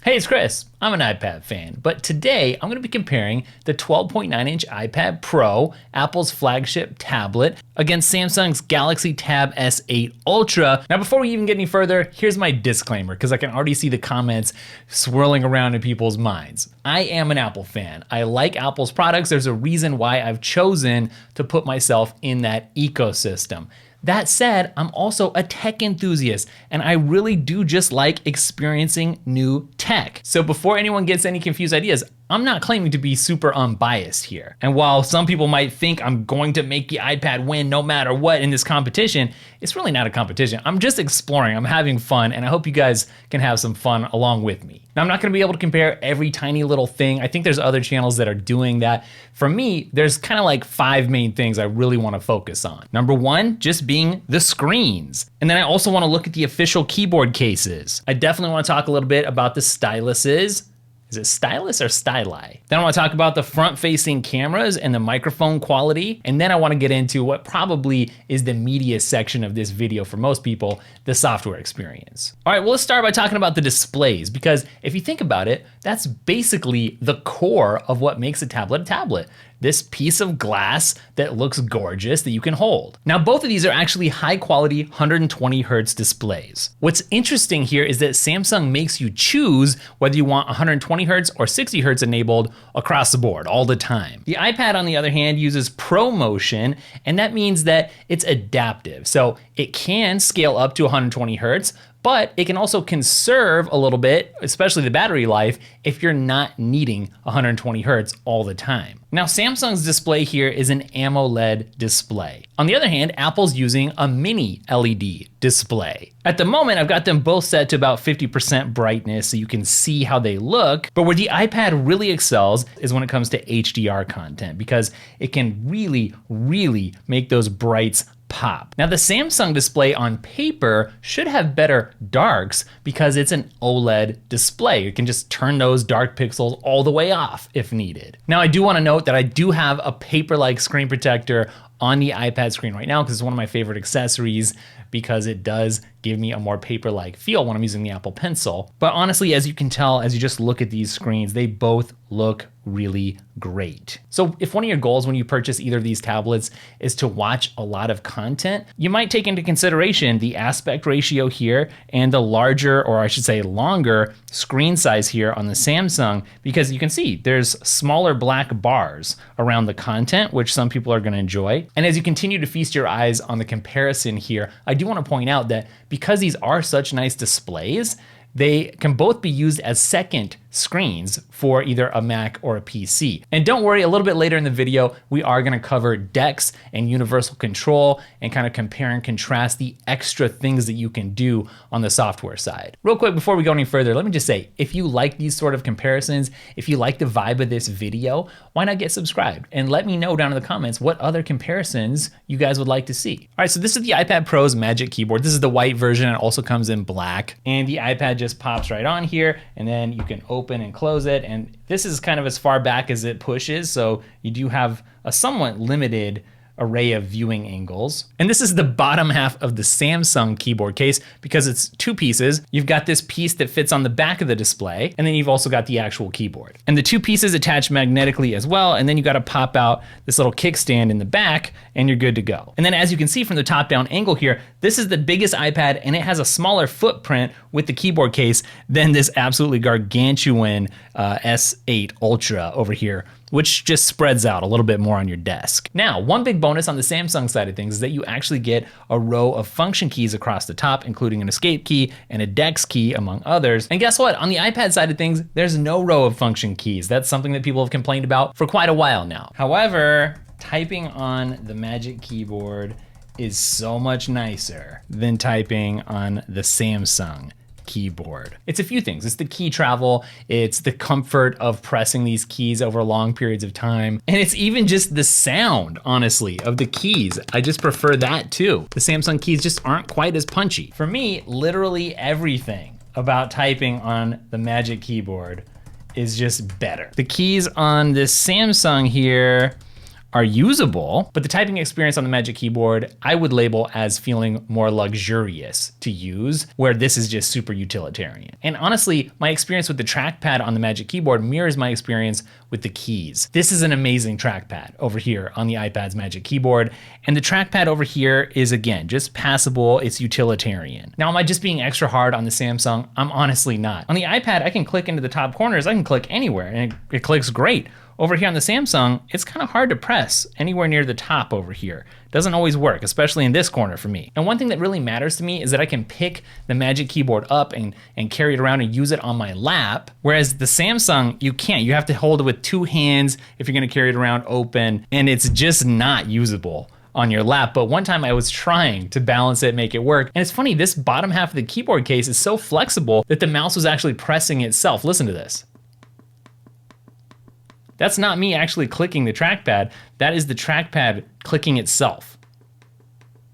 Hey, it's Chris. I'm an iPad fan, but today I'm going to be comparing the 12.9-inch iPad Pro, Apple's flagship tablet, against Samsung's Galaxy Tab S8 Ultra. Now, before we even get any further, here's my disclaimer, because I can already see the comments swirling around in people's minds. I am an Apple fan. I like Apple's products. There's a reason why I've chosen to put myself in that ecosystem. That said, I'm also a tech enthusiast, and I really do just like experiencing new tech. So before anyone gets any confused ideas, I'm not claiming to be super unbiased here. And while some people might think I'm going to make the iPad win no matter what in this competition, it's really not a competition. I'm just exploring, I'm having fun, and I hope you guys can have some fun along with me. Now, I'm not gonna be able to compare every tiny little thing. I think there's other channels that are doing that. For me, there's kind of like 5 main things I really wanna focus on. Number 1, just being the screens. And then I also wanna look at the official keyboard cases. I definitely wanna talk a little bit about the styluses. Is it Stylus or Styli? Then I want to talk about the front-facing cameras and the microphone quality. And then I want to get into what probably is the media section of this video for most people, the software experience. All right, well, let's start by talking about the displays, because if you think about it, that's basically the core of what makes a tablet a tablet. This piece of glass that looks gorgeous that you can hold. Now, both of these are actually high quality 120 Hertz displays. What's interesting here is that Samsung makes you choose whether you want 120 Hertz or 60 Hertz enabled across the board all the time. The iPad, on the other hand, uses ProMotion, and that means that it's adaptive. So it can scale up to 120 Hertz, but it can also conserve a little bit, especially the battery life, if you're not needing 120 Hertz all the time. Now, Samsung's display here is an AMOLED display. On the other hand, Apple's using a mini LED display. At the moment, I've got them both set to about 50% brightness so you can see how they look, but where the iPad really excels is when it comes to HDR content, because it can really make those brights pop. Now, the Samsung display on paper should have better darks because it's an OLED display. You can just turn those dark pixels all the way off if needed. Now, I do want to note that I do have a paper-like screen protector on the iPad screen right now because it's one of my favorite accessories, because it does give me a more paper-like feel when I'm using the Apple Pencil. But honestly, as you can tell, as you just look at these screens, they both look really great. So if one of your goals when you purchase either of these tablets is to watch a lot of content, you might take into consideration the aspect ratio here and the larger, or I should say longer, screen size here on the Samsung, because you can see there's smaller black bars around the content, which some people are gonna enjoy. And as you continue to feast your eyes on the comparison here, I do wanna point out that because these are such nice displays, they can both be used as second screens for either a Mac or a PC. And don't worry, a little bit later in the video, we are gonna cover DEX and Universal Control and kind of compare and contrast the extra things that you can do on the software side. Real quick, before we go any further, let me just say, if you like these sort of comparisons, if you like the vibe of this video, why not get subscribed? And let me know down in the comments what other comparisons you guys would like to see. All right, so this is the iPad Pro's Magic Keyboard. This is the white version. It also comes in black. And the iPad just pops right on here, and then you can open and close it, and this is kind of as far back as it pushes, so you do have a somewhat limited array of viewing angles. And this is the bottom half of the Samsung keyboard case because it's 2 pieces. You've got this piece that fits on the back of the display, and then you've also got the actual keyboard. And the 2 pieces attach magnetically as well, and then you gotta pop out this little kickstand in the back, and you're good to go. And then as you can see from the top-down angle here, this is the biggest iPad, and it has a smaller footprint with the keyboard case than this absolutely gargantuan S8 Ultra over here, which just spreads out a little bit more on your desk. Now, one big bonus on the Samsung side of things is that you actually get a row of function keys across the top, including an escape key and a DEX key, among others. And guess what? On the iPad side of things, there's no row of function keys. That's something that people have complained about for quite a while now. However, typing on the Magic Keyboard is so much nicer than typing on the Samsung keyboard. It's a few things. It's the key travel, it's the comfort of pressing these keys over long periods of time, and it's even just the sound, honestly, of the keys. I just prefer that too. The Samsung keys just aren't quite as punchy. For me, literally everything about typing on the Magic Keyboard is just better. The keys on this Samsung here are usable, but the typing experience on the Magic Keyboard I would label as feeling more luxurious to use, where this is just super utilitarian. And honestly, my experience with the trackpad on the Magic Keyboard mirrors my experience with the keys. This is an amazing trackpad over here on the iPad's Magic Keyboard, and the trackpad over here is, again, just passable, it's utilitarian. Now, am I just being extra hard on the Samsung? I'm honestly not. On the iPad, I can click into the top corners, I can click anywhere, and it clicks great. Over here on the Samsung, it's kind of hard to press anywhere near the top over here. Doesn't always work, especially in this corner for me. And one thing that really matters to me is that I can pick the Magic Keyboard up and carry it around and use it on my lap, whereas the Samsung, you can't. You have to hold it with two hands if you're gonna carry it around open, and it's just not usable on your lap. But one time I was trying to balance it, make it work. And it's funny, this bottom half of the keyboard case is so flexible that the mouse was actually pressing itself. Listen to this. That's not me actually clicking the trackpad. That is the trackpad clicking itself.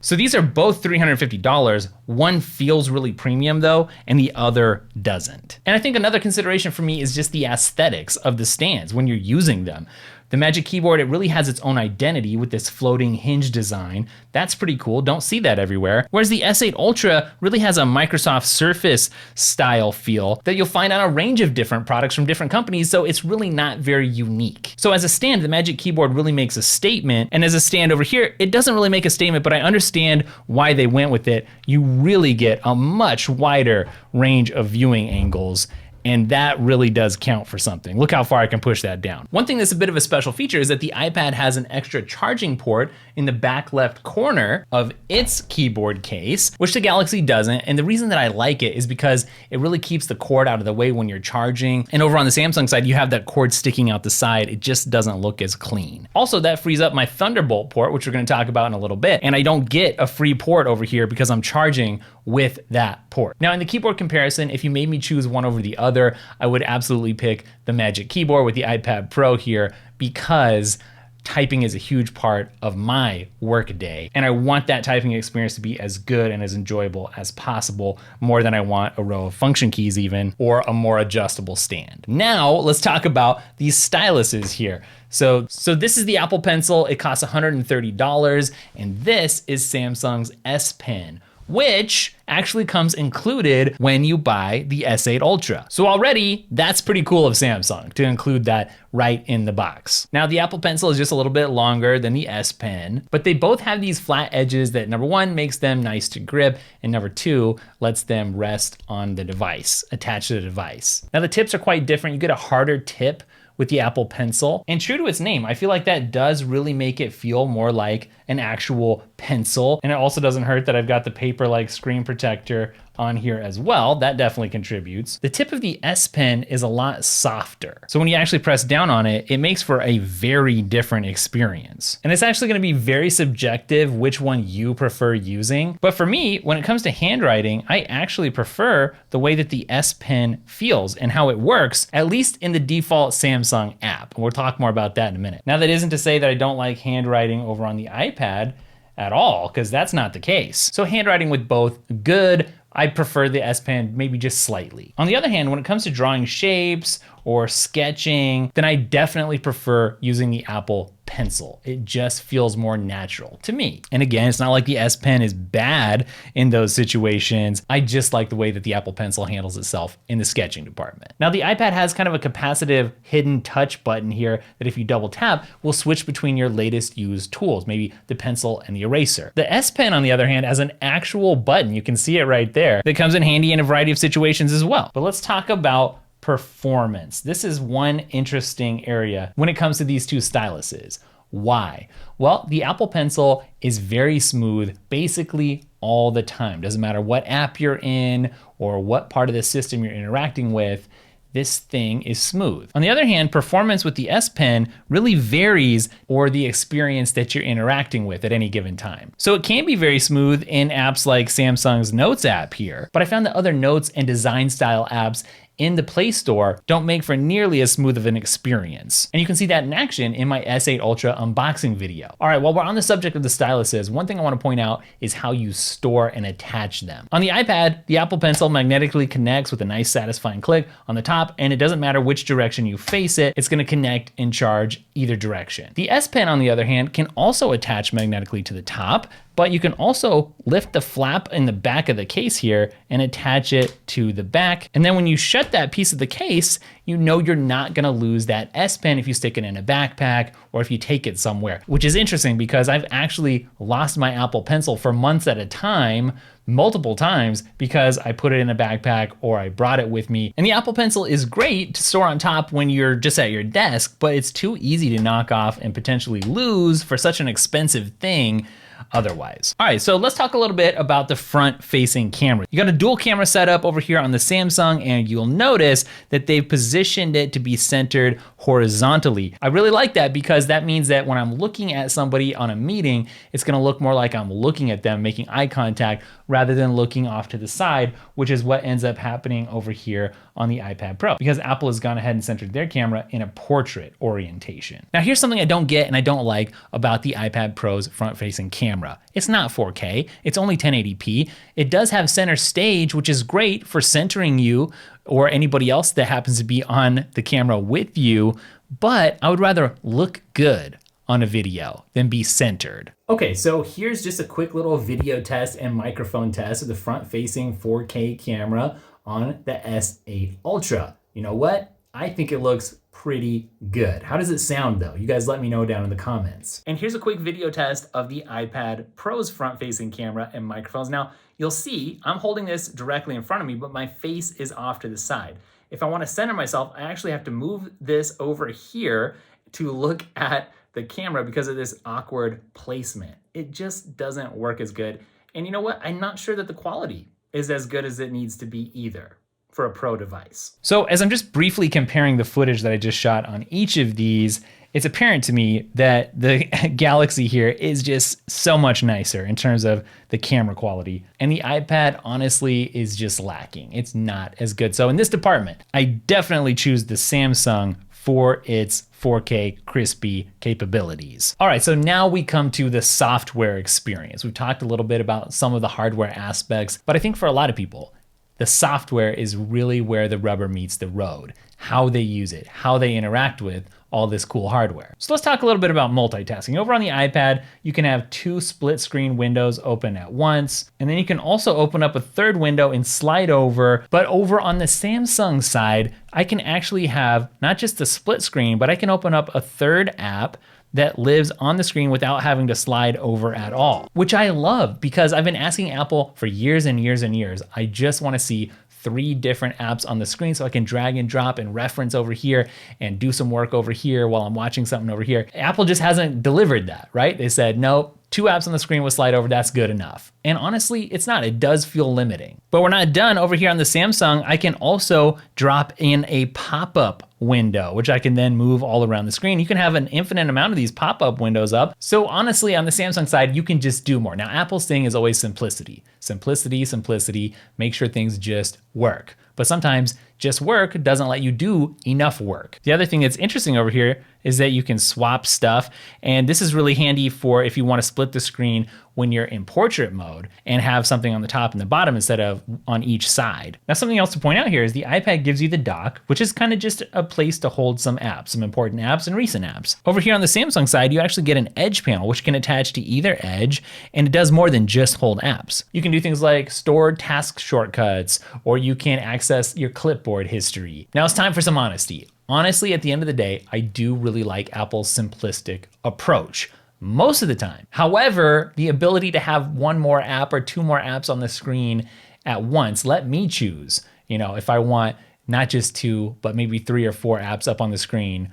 So these are both $350. One feels really premium though, and the other doesn't. And I think another consideration for me is just the aesthetics of the stands when you're using them. The Magic Keyboard, it really has its own identity with this floating hinge design. That's pretty cool, don't see that everywhere. Whereas the S8 Ultra really has a Microsoft Surface style feel that you'll find on a range of different products from different companies, so it's really not very unique. So as a stand, the Magic Keyboard really makes a statement, and as a stand over here, it doesn't really make a statement, but I understand why they went with it. You really get a much wider range of viewing angles, and that really does count for something. Look how far I can push that down. One thing that's a bit of a special feature is that the iPad has an extra charging port in the back left corner of its keyboard case, which the Galaxy doesn't. And the reason that I like it is because it really keeps the cord out of the way when you're charging. And over on the Samsung side, you have that cord sticking out the side. It just doesn't look as clean. Also, that frees up my Thunderbolt port, which we're gonna talk about in a little bit. And I don't get a free port over here because I'm charging with that port. Now in the keyboard comparison, if you made me choose one over the other, I would absolutely pick the Magic Keyboard with the iPad Pro here because typing is a huge part of my work day. And I want that typing experience to be as good and as enjoyable as possible, more than I want a row of function keys even, or a more adjustable stand. Now let's talk about these styluses here. So this is the Apple Pencil. It costs $130, and this is Samsung's S Pen, which actually comes included when you buy the S8 Ultra. So already, that's pretty cool of Samsung to include that right in the box. Now the Apple Pencil is just a little bit longer than the S Pen, but they both have these flat edges that number one, makes them nice to grip, and number two, lets them rest on the device, attached to the device. Now the tips are quite different. You get a harder tip with the Apple Pencil. And true to its name, I feel like that does really make it feel more like an actual pencil. And it also doesn't hurt that I've got the paper-like screen protector on here as well. That definitely contributes. The tip of the S Pen is a lot softer. So when you actually press down on it, it makes for a very different experience. And it's actually gonna be very subjective which one you prefer using. But for me, when it comes to handwriting, I actually prefer the way that the S Pen feels and how it works, at least in the default Samsung app. And we'll talk more about that in a minute. Now that isn't to say that I don't like handwriting over on the iPad at all, because that's not the case. So handwriting with both, good. I prefer the S Pen maybe just slightly. On the other hand, when it comes to drawing shapes or sketching, then I definitely prefer using the Apple Pencil. It just feels more natural to me. And again, it's not like the S Pen is bad in those situations. I just like the way that the Apple Pencil handles itself in the sketching department. Now the iPad has kind of a capacitive hidden touch button here that if you double tap, will switch between your latest used tools, maybe the pencil and the eraser. The S Pen, on the other hand, has an actual button, you can see it right there, that comes in handy in a variety of situations as well. But let's talk about performance. This is one interesting area when it comes to these two styluses. Why? Well, the Apple Pencil is very smooth basically all the time. Doesn't matter what app you're in or what part of the system you're interacting with, this thing is smooth. On the other hand, performance with the S Pen really varies or the experience that you're interacting with at any given time. So it can be very smooth in apps like Samsung's Notes app here, but I found that other notes and design style apps, in the Play Store don't make for nearly as smooth of an experience. And you can see that in action in my S8 Ultra unboxing video. All right, while we're on the subject of the styluses, one thing I want to point out is how you store and attach them. On the iPad, the Apple Pencil magnetically connects with a nice satisfying click on the top, and it doesn't matter which direction you face it, it's going to connect and charge either direction. The S Pen, on the other hand, can also attach magnetically to the top, but you can also lift the flap in the back of the case here and attach it to the back. And then when you shut that piece of the case, you know you're not gonna lose that S Pen if you stick it in a backpack or if you take it somewhere, which is interesting because I've actually lost my Apple Pencil for months at a time, multiple times, because I put it in a backpack or I brought it with me. And the Apple Pencil is great to store on top when you're just at your desk, but it's too easy to knock off and potentially lose for such an expensive thing otherwise. All right, so let's talk a little bit about the front-facing camera. You got a dual camera setup over here on the Samsung, and you'll notice that they've positioned it to be centered horizontally. I really like that because that means that when I'm looking at somebody on a meeting, it's gonna look more like I'm looking at them, making eye contact, rather than looking off to the side, which is what ends up happening over here on the iPad Pro, because Apple has gone ahead and centered their camera in a portrait orientation. Now here's something I don't get and I don't like about the iPad Pro's front-facing camera. It's not 4K, it's only 1080p. It does have center stage, which is great for centering you or anybody else that happens to be on the camera with you, but I would rather look good on a video than be centered. Okay, so here's just a quick little video test and microphone test of the front-facing 4K camera on the S8 Ultra. You know what? I think it looks pretty good. How does it sound though? You guys let me know down in the comments. And here's a quick video test of the iPad Pro's front-facing camera and microphones. Now, you'll see I'm holding this directly in front of me, but my face is off to the side. If I want to center myself, I actually have to move this over here to look at the camera because of this awkward placement. It just doesn't work as good. And you know what? I'm not sure that the quality is as good as it needs to be either for a Pro device. So as I'm just briefly comparing the footage that I just shot on each of these, it's apparent to me that the Galaxy here is just so much nicer in terms of the camera quality. And the iPad honestly is just lacking. It's not as good. So in this department, I definitely choose the Samsung for its 4K crispy capabilities. All right, so now we come to the software experience. We've talked a little bit about some of the hardware aspects, but I think for a lot of people, the software is really where the rubber meets the road, how they use it, how they interact with all this cool hardware. So let's talk a little bit about multitasking. Over on the iPad, you can have 2 split screen windows open at once, and then you can also open up a third window and slide over. But over on the Samsung side, I can actually have not just the split screen, but I can open up a third app that lives on the screen without having to slide over at all, which I love because I've been asking Apple for years and years and years. I just want to see 3 different apps on the screen so I can drag and drop and reference over here and do some work over here while I'm watching something over here. Apple just hasn't delivered that, right? They said, no, 2 apps on the screen with slide over, that's good enough. And honestly, it's not. It does feel limiting. But we're not done. Over here on the Samsung, I can also drop in a pop-up window, which I can then move all around the screen. You can have an infinite amount of these pop-up windows up. So honestly, on the Samsung side, you can just do more. Now, Apple's thing is always simplicity. Simplicity, simplicity, make sure things just work. But sometimes just work doesn't let you do enough work. The other thing that's interesting over here is that you can swap stuff. And this is really handy for if you want to split the screen when you're in portrait mode and have something on the top and the bottom instead of on each side. Now, something else to point out here is the iPad gives you the dock, which is kind of just a place to hold some apps, some important apps and recent apps. Over here on the Samsung side, you actually get an edge panel, which can attach to either edge, and it does more than just hold apps. You can do things like store task shortcuts, or you can access your clipboard history. Now it's time for some honesty. Honestly, at the end of the day, I do really like Apple's simplistic approach most of the time. However, the ability to have 1 more app or 2 more apps on the screen at once, let me choose, you know, if I want not just 2, but maybe 3 or 4 apps up on the screen,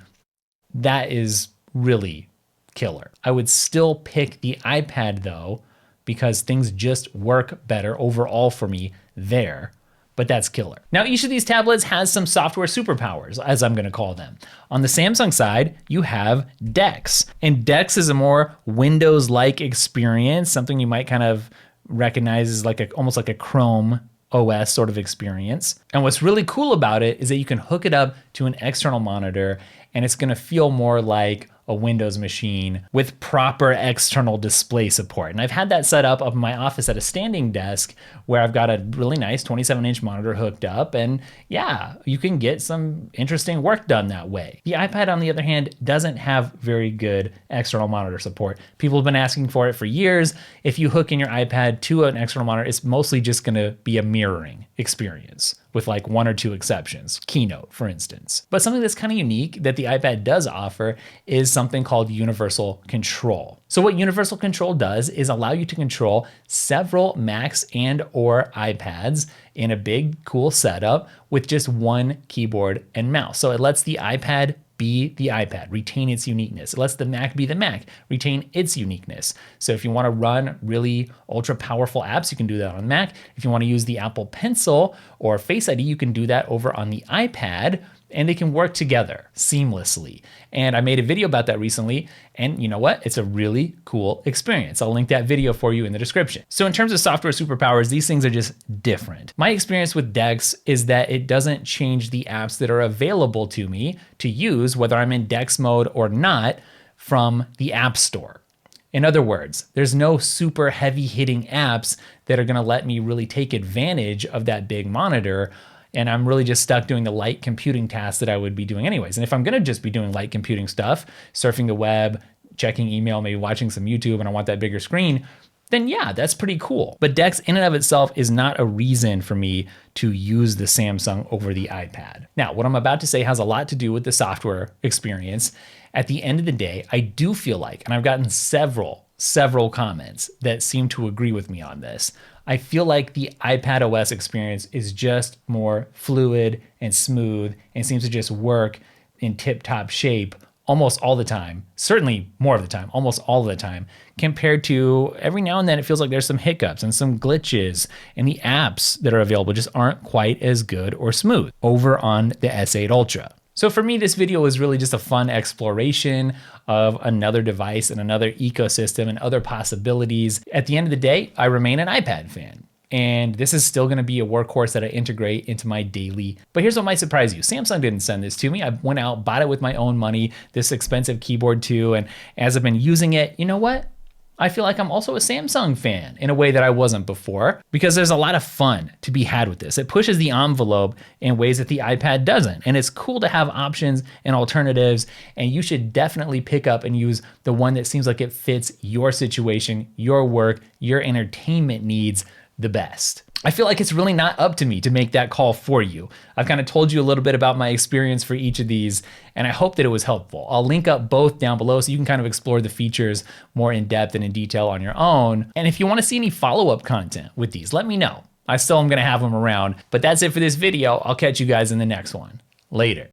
that is really killer. I would still pick the iPad though, because things just work better overall for me there. But that's killer. Now, each of these tablets has some software superpowers, as I'm gonna call them. On the Samsung side, you have DEX. And DEX is a more Windows-like experience, something you might kind of recognize as like almost like a Chrome OS sort of experience. And what's really cool about it is that you can hook it up to an external monitor and it's gonna feel more like a Windows machine with proper external display support. And I've had that set up in my office at a standing desk where I've got a really nice 27-inch monitor hooked up, and yeah, you can get some interesting work done that way. The iPad, on the other hand, doesn't have very good external monitor support. People have been asking for it for years. If you hook in your iPad to an external monitor, it's mostly just gonna be a mirroring experience with like 1 or 2 exceptions, Keynote, for instance. But something that's kind of unique that the iPad does offer is something called Universal Control. So what Universal Control does is allow you to control several Macs and or iPads in a big, cool setup with just one keyboard and mouse. So it lets the iPad be the iPad, retain its uniqueness. It lets the Mac be the Mac, retain its uniqueness. So if you want to run really ultra powerful apps, you can do that on Mac. If you want to use the Apple Pencil or Face ID, you can do that over on the iPad, and they can work together seamlessly. And I made a video about that recently, and you know what? It's a really cool experience. I'll link that video for you in the description. So in terms of software superpowers, these things are just different. My experience with DEX is that it doesn't change the apps that are available to me to use, whether I'm in DEX mode or not, from the App Store. In other words, there's no super heavy hitting apps that are gonna let me really take advantage of that big monitor, and I'm really just stuck doing the light computing tasks that I would be doing anyways. And if I'm gonna just be doing light computing stuff, surfing the web, checking email, maybe watching some YouTube, and I want that bigger screen, then yeah, that's pretty cool. But DEX in and of itself is not a reason for me to use the Samsung over the iPad. Now, what I'm about to say has a lot to do with the software experience. At the end of the day, I do feel like, and I've gotten several comments that seem to agree with me on this, I feel like the iPad OS experience is just more fluid and smooth and seems to just work in tip-top shape almost all the time, certainly more of the time, almost all of the time, compared to every now and then it feels like there's some hiccups and some glitches, and the apps that are available just aren't quite as good or smooth over on the S8 Ultra. So for me, this video was really just a fun exploration of another device and another ecosystem and other possibilities. At the end of the day, I remain an iPad fan. And this is still gonna be a workhorse that I integrate into my daily. But here's what might surprise you. Samsung didn't send this to me. I went out, bought it with my own money, this expensive keyboard too. And as I've been using it, you know what? I feel like I'm also a Samsung fan in a way that I wasn't before, because there's a lot of fun to be had with this. It pushes the envelope in ways that the iPad doesn't. And it's cool to have options and alternatives, and you should definitely pick up and use the one that seems like it fits your situation, your work, your entertainment needs the best. I feel like it's really not up to me to make that call for you. I've kind of told you a little bit about my experience for each of these, and I hope that it was helpful. I'll link up both down below so you can kind of explore the features more in depth and in detail on your own. And if you want to see any follow-up content with these, let me know. I still am going to have them around, but that's it for this video. I'll catch you guys in the next one. Later.